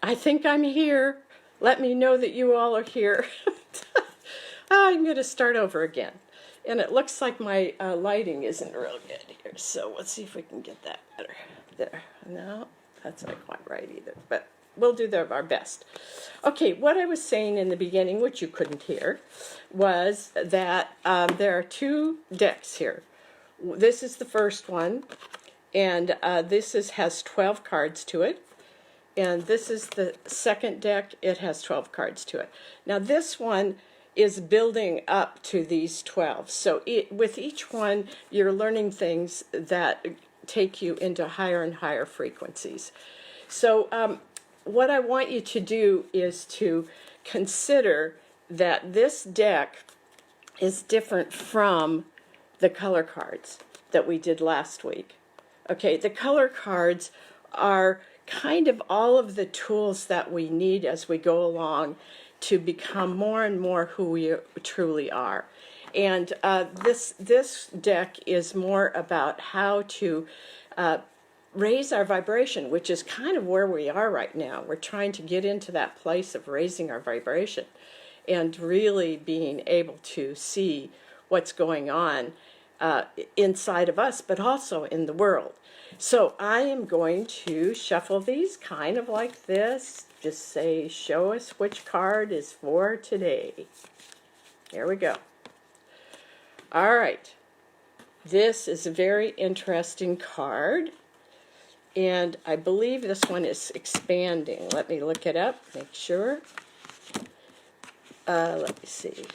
I think I'm here. Let me know that you all are here. I'm going to start over again. And it looks like my lighting isn't real good here, so let's see if we can get that better. There. No, that's not quite right either, but we'll do our best. Okay, what I was saying in the beginning, which you couldn't hear, was that there are two decks here. This is the first one, and this has 12 cards to it. And this is the second deck. It has 12 cards to it. Now this one is building up to these 12. So with each one, you're learning things that take you into higher and higher frequencies. So what I want you to do is to consider that this deck is different from the color cards that we did last week. Okay, the color cards are kind of all of the tools that we need as we go along to become more and more who we truly are. And this deck is more about how to raise our vibration, which is kind of where we are right now. We're trying to get into that place of raising our vibration and really being able to see what's going on inside of us, but also in the world. So I am going to shuffle these kind of like this. Just say, show us which card is for today. Here we go. All right. This is a very interesting card. And I believe this one is expanding. Let me look it up, make sure. Let me see.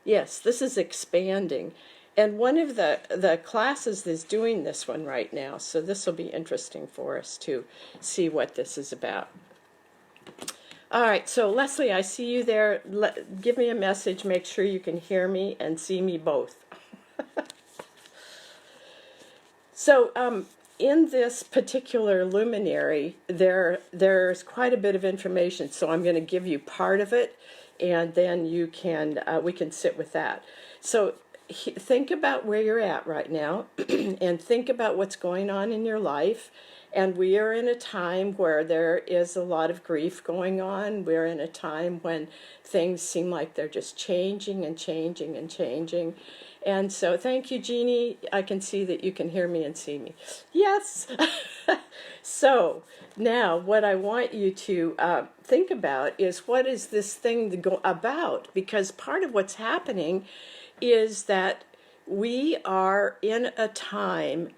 Yes, this is expanding. And one of the classes is doing this one right now, so this will be interesting for us to see what this is about. All right, so Leslie, I see you there. Give me a message, make sure you can hear me and see me both. So in this particular luminary, there's quite a bit of information, so I'm going to give you part of it, and then you can we can sit with that. So think about where you're at right now and think about what's going on in your life. And we are in a time where there is a lot of grief going on. We're in a time when things seem like they're just changing and changing and changing. And so thank you, Jeannie. I can see that you can hear me and see me. Yes. So now what I want you to think about is, what is this thing to go about? Because part of what's happening is that we are in a time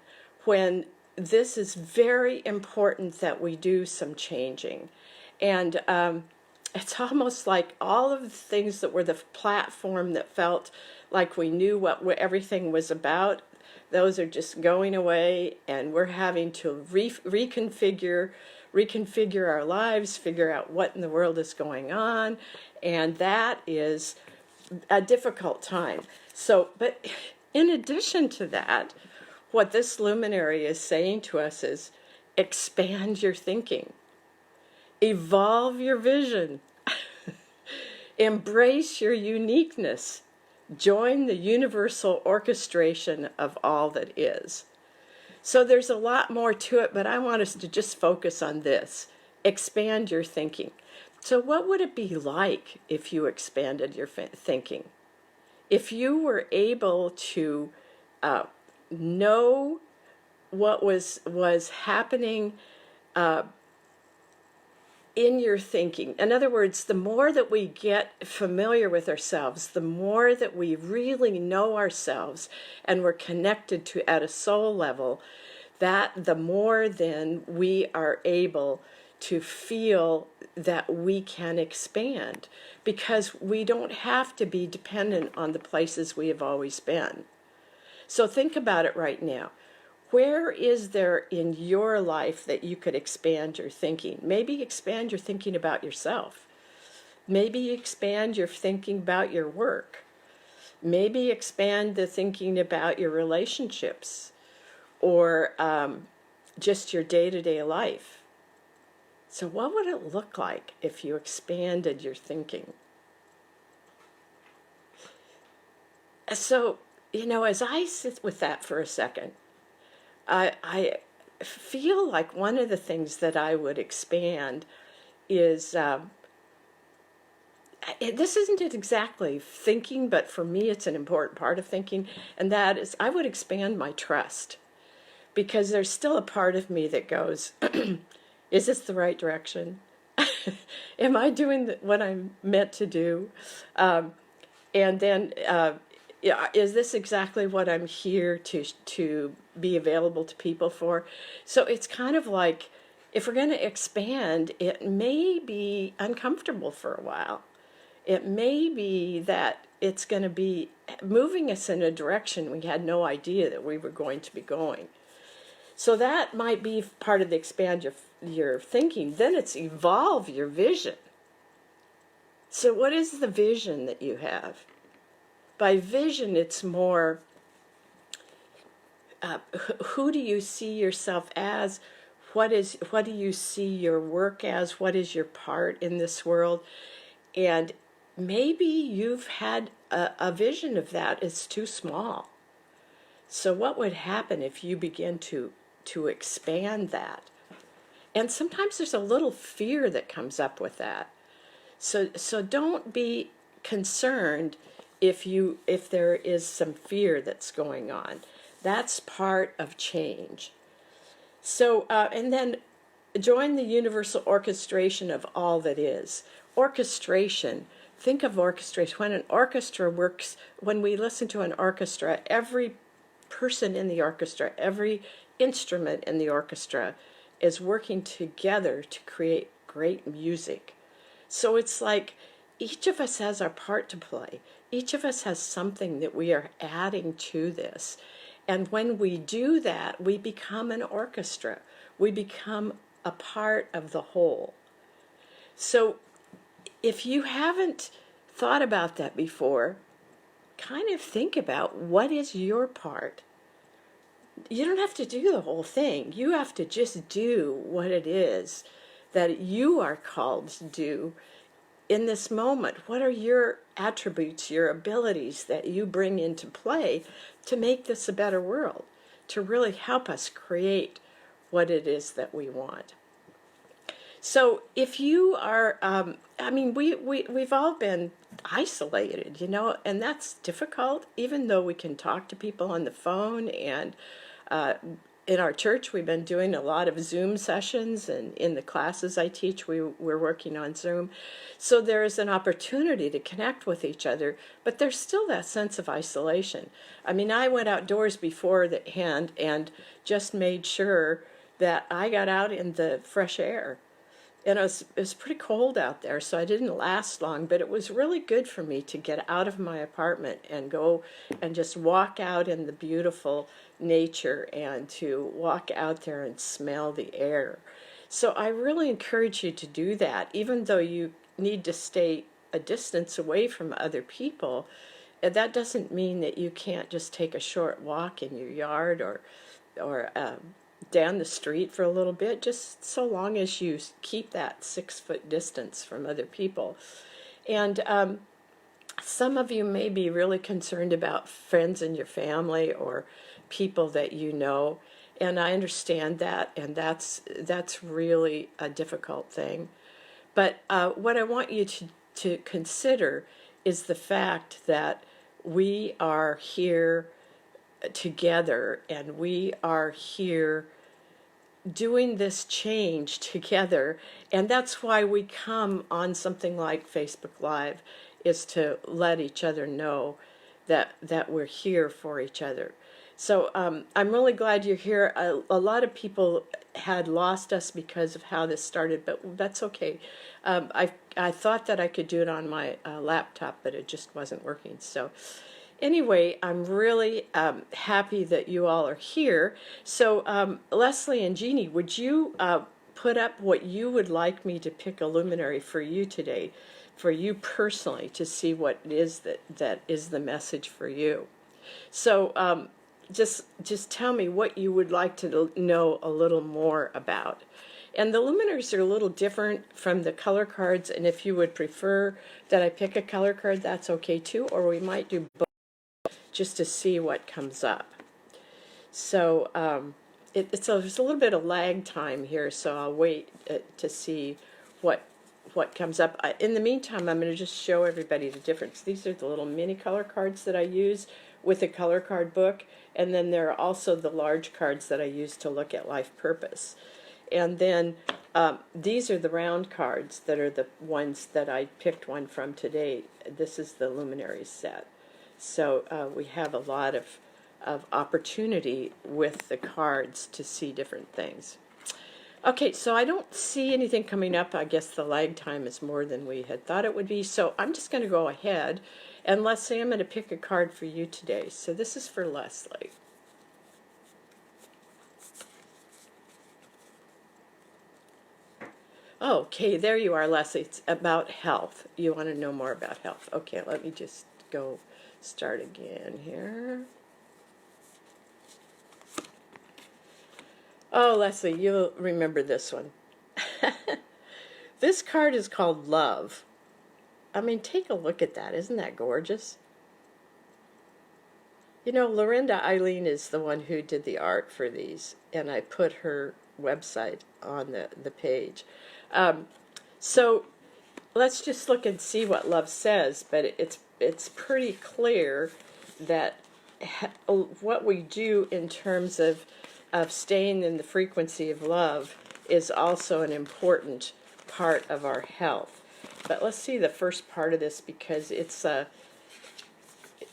when this is very important that we do some changing. And it's almost like all of the things that were the platform that felt like we knew what everything was about, those are just going away, and we're having to reconfigure our lives, figure out what in the world is going on, and that is a difficult time. So, but in addition to that, what this luminary is saying to us is, expand your thinking, evolve your vision, embrace your uniqueness, join the universal orchestration of all that is. So there's a lot more to it, but I want us to just focus on this. Expand your thinking. So what would it be like if you expanded your thinking? If you were able to know what was happening in your thinking. In other words, the more that we get familiar with ourselves, the more that we really know ourselves and we're connected to at a soul level, that the more then we are able to feel that we can expand, because we don't have to be dependent on the places we have always been. So think about it right now. Where is there in your life that you could expand your thinking? Maybe expand your thinking about yourself. Maybe expand your thinking about your work. Maybe expand the thinking about your relationships, or just your day-to-day life. So what would it look like if you expanded your thinking? So, as I sit with that for a second, I feel like one of the things that I would expand is, this isn't exactly thinking, but for me it's an important part of thinking, and that is I would expand my trust, because there's still a part of me that goes, is this the right direction? Am I doing what I'm meant to do? And then, yeah, is this exactly what I'm here to be available to people for? So it's kind of like, if we're going to expand, it may be uncomfortable for a while. It may be that it's going to be moving us in a direction we had no idea that we were going to be going. So that might be part of the expand your thinking. Then it's evolve your vision. So what is the vision that you have? By vision, it's more, who do you see yourself as? What do you see your work as? What is your part in this world? And maybe you've had a vision of that is too small. So what would happen if you begin to expand that? And sometimes there's a little fear that comes up with that. So don't be concerned if there is some fear that's going on. That's part of change. So and then join the universal orchestration of all that is. Orchestration. Think of orchestration. When an orchestra works, when we listen to an orchestra, every person in the orchestra, every instrument in the orchestra is working together to create great music. So it's like each of us has our part to play. Each of us has something that we are adding to this. And when we do that, we become an orchestra. We become a part of the whole. So if you haven't thought about that before, kind of think about what is your part. You don't have to do the whole thing. You have to just do what it is that you are called to do in this moment. What are your attributes, your abilities that you bring into play to make this a better world, to really help us create what it is that we want? So if you are, we've all been isolated, and that's difficult, even though we can talk to people on the phone. And in our church, we've been doing a lot of Zoom sessions, and in the classes I teach, we're working on Zoom. So there is an opportunity to connect with each other, but there's still that sense of isolation. I went outdoors beforehand and just made sure that I got out in the fresh air. And it was pretty cold out there, so I didn't last long, but it was really good for me to get out of my apartment and go and just walk out in the beautiful nature and to walk out there and smell the air. So I really encourage you to do that, even though you need to stay a distance away from other people. That doesn't mean that you can't just take a short walk in your yard or down the street for a little bit, just so long as you keep that 6-foot distance from other people. And some of you may be really concerned about friends in your family or people that you know, and I understand that, and that's really a difficult thing. But what I want you to consider is the fact that we are here together, and we are here doing this change together. And that's why we come on something like Facebook Live, is to let each other know that we're here for each other. So I'm really glad you're here. A lot of people had lost us because of how this started, but that's okay. I thought that I could do it on my laptop, but it just wasn't working. So anyway, I'm really happy that you all are here. So Leslie and Jeannie, would you put up what you would like me to pick a luminary for you today, for you personally, to see what it is that is the message for you? So just tell me what you would like to know a little more about. And the luminaries are a little different from the color cards, and if you would prefer that I pick a color card, that's okay too, or we might do both just to see what comes up. So there's a little bit of lag time here, so I'll wait to see what comes up. In the meantime, I'm going to just show everybody the difference. These are the little mini color cards that I use with a color card book, and then there are also the large cards that I use to look at life purpose. And then these are the round cards that are the ones that I picked one from today. This is the Luminaries set. So we have a lot of opportunity with the cards to see different things. Okay, so I don't see anything coming up. I guess the lag time is more than we had thought it would be. So I'm just going to go ahead. And Leslie, I'm going to pick a card for you today. So this is for Leslie. Okay, there you are, Leslie. It's about health. You want to know more about health. Okay, let me just go start again here. Oh, Leslie, you'll remember this one. This card is called Love. I mean, take a look at that. Isn't that gorgeous? You know, Lorinda Eileen is the one who did the art for these, and I put her website on the page. So let's just look and see what love says, but it's pretty clear that what we do in terms of staying in the frequency of love is also an important part of our health. But let's see the first part of this, because it's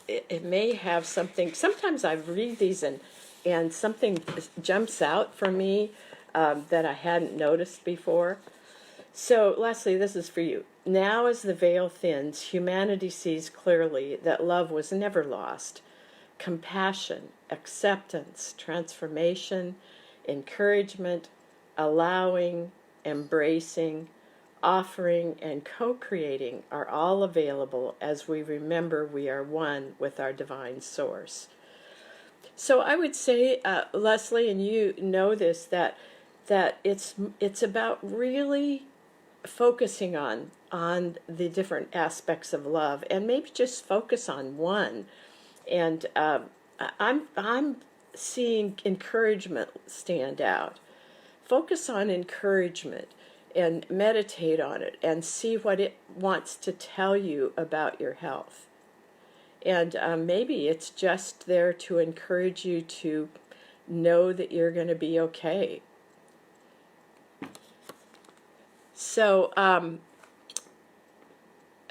it may have something. Sometimes I read these and something jumps out for me that I hadn't noticed before. So Leslie, this is for you. Now as the veil thins, humanity sees clearly that love was never lost. Compassion, acceptance, transformation, encouragement, allowing, embracing, offering, and co-creating are all available as we remember we are one with our divine source. So I would say, Leslie, and you know this, that it's about really focusing on the different aspects of love, and maybe just focus on one. And I'm seeing encouragement stand out. Focus on encouragement and meditate on it and see what it wants to tell you about your health. And maybe it's just there to encourage you to know that you're going to be okay. So,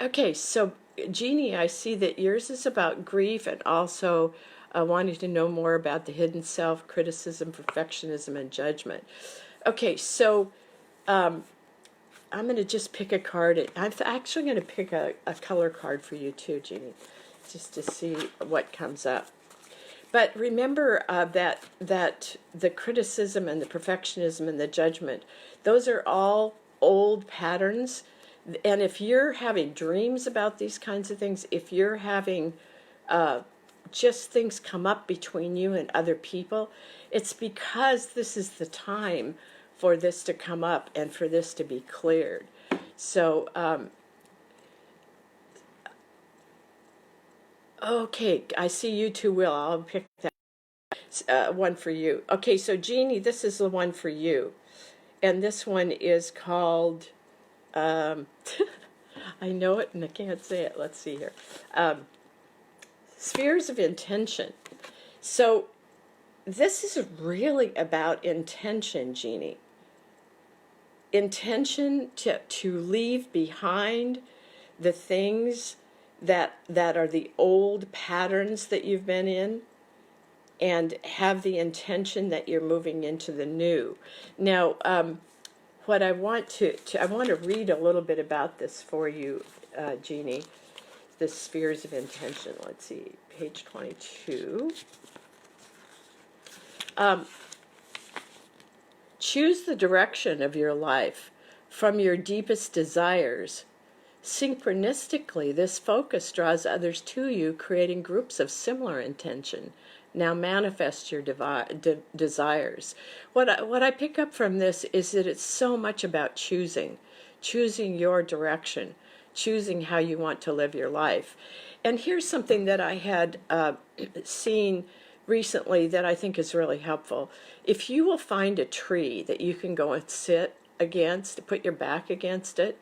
okay, so Jeannie, I see that yours is about grief and also wanting to know more about the hidden self, criticism, perfectionism, and judgment. Okay, so I'm going to just pick a card. I'm actually going to pick a color card for you too, Jeannie, just to see what comes up. But remember that the criticism and the perfectionism and the judgment, those are all old patterns. And if you're having dreams about these kinds of things, if you're having just things come up between you and other people, it's because this is the time for this to come up and for this to be cleared. So, okay, I see you two will. I'll pick that one for you. Okay, so Jeannie, this is the one for you. And this one is called... I know it and I can't say it. Let's see here. Spheres of intention. So this is really about intention, Jeannie. Intention to leave behind the things that are the old patterns that you've been in, and have the intention that you're moving into the new. Now, what I want to read a little bit about this for you, Jeannie. The spheres of intention. Let's see, page 22. Choose the direction of your life from your deepest desires. Synchronistically, this focus draws others to you, creating groups of similar intention. Now manifest your desires. What I pick up from this is that it's so much about choosing your direction, choosing how you want to live your life. And here's something that I had seen recently that I think is really helpful. If you will find a tree that you can go and sit against, put your back against it,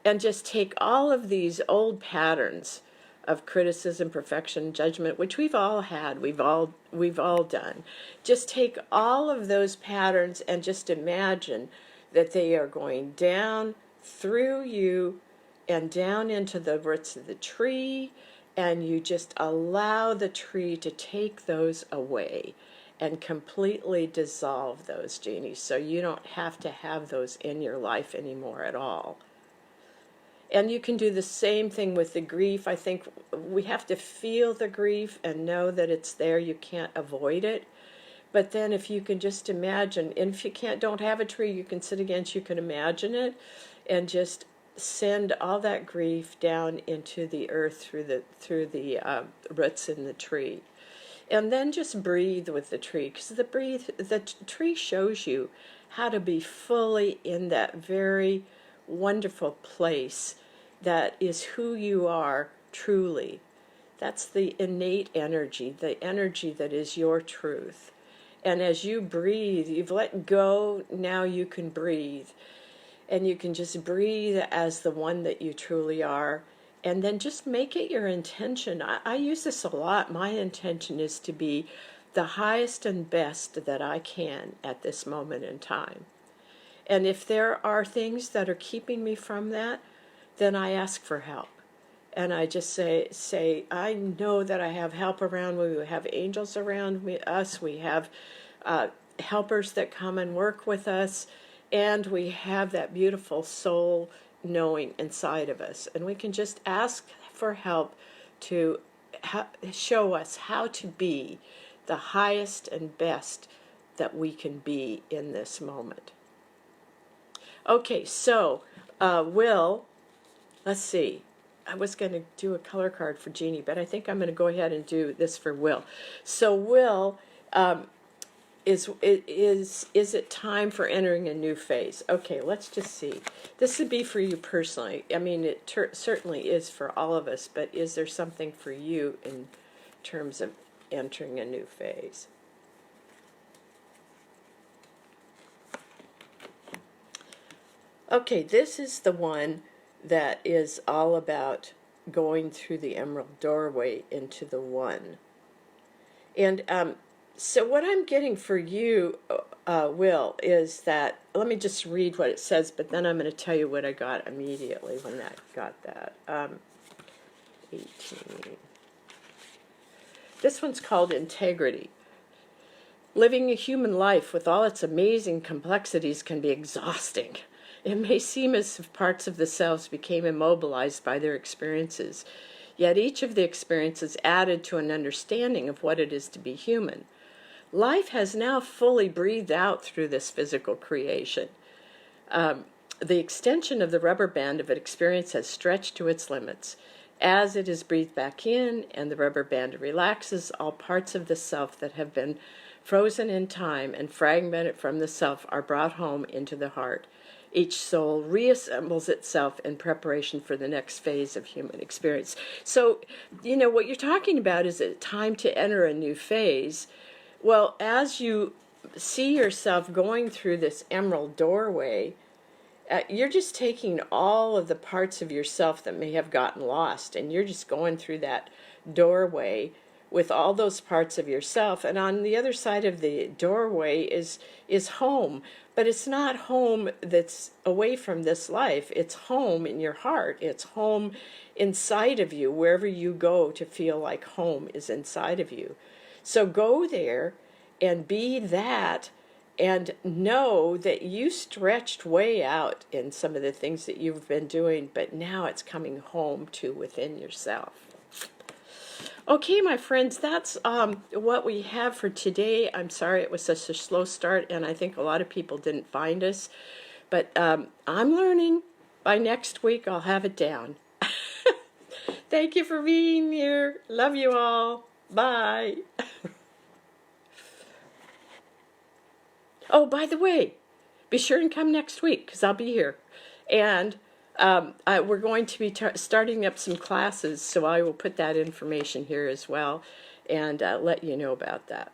and just take all of these old patterns of criticism, perfection, judgment, which we've all had, we've all done. Just take all of those patterns and just imagine that they are going down through you and down into the roots of the tree, and you just allow the tree to take those away and completely dissolve those, Jeannie, so you don't have to have those in your life anymore at all. And you can do the same thing with the grief. I think we have to feel the grief and know that it's there. You can't avoid it. But then if you can just imagine, and if you don't have a tree you can sit against, you can imagine it and just send all that grief down into the earth through the roots in the tree. And then just breathe with the tree, because the tree shows you how to be fully in that very wonderful place that is who you are truly. That's the innate energy, the energy that is your truth. And as you breathe, you've let go, now you can breathe. And you can just breathe as the one that you truly are. And then just make it your intention. I use this a lot. My intention is to be the highest and best that I can at this moment in time. And if there are things that are keeping me from that, then I ask for help. And I just say, I know that I have help around me. We have angels around us. We have helpers that come and work with us. And we have that beautiful soul knowing inside of us. And we can just ask for help to show us how to be the highest and best that we can be in this moment. Okay, so Will, let's see. I was going to do a color card for Jeannie, but I think I'm going to go ahead and do this for Will. So Will, is it time for entering a new phase? Okay, let's just see. This would be for you personally. I mean, it certainly is for all of us, but is there something for you in terms of entering a new phase? Okay, this is the one that is all about going through the emerald doorway into the one. And so what I'm getting for you, Will, is that, let me just read what it says, but then I'm going to tell you what I got immediately when I got that. 18. This one's called Integrity. Living a human life with all its amazing complexities can be exhausting. It may seem as if parts of the selves became immobilized by their experiences, yet each of the experiences added to an understanding of what it is to be human. Life has now fully breathed out through this physical creation. The extension of the rubber band of an experience has stretched to its limits. As it is breathed back in and the rubber band relaxes, all parts of the self that have been frozen in time and fragmented from the self are brought home into the heart. Each soul reassembles itself in preparation for the next phase of human experience. So, you know, what you're talking about is a time to enter a new phase. Well, as you see yourself going through this emerald doorway, you're just taking all of the parts of yourself that may have gotten lost, and you're just going through that doorway with all those parts of yourself. And on the other side of the doorway is home. But it's not home that's away from this life. It's home in your heart. It's home inside of you. Wherever you go to feel like home is inside of you. So go there and be that, and know that you stretched way out in some of the things that you've been doing, but now it's coming home to within yourself. Okay, my friends, that's what we have for today. I'm sorry it was such a slow start, and I think a lot of people didn't find us. But I'm learning. By next week, I'll have it down. Thank you for being here. Love you all. Bye. Oh, by the way, be sure and come next week, because I'll be here. And we're going to be starting up some classes, so I will put that information here as well. and let you know about that.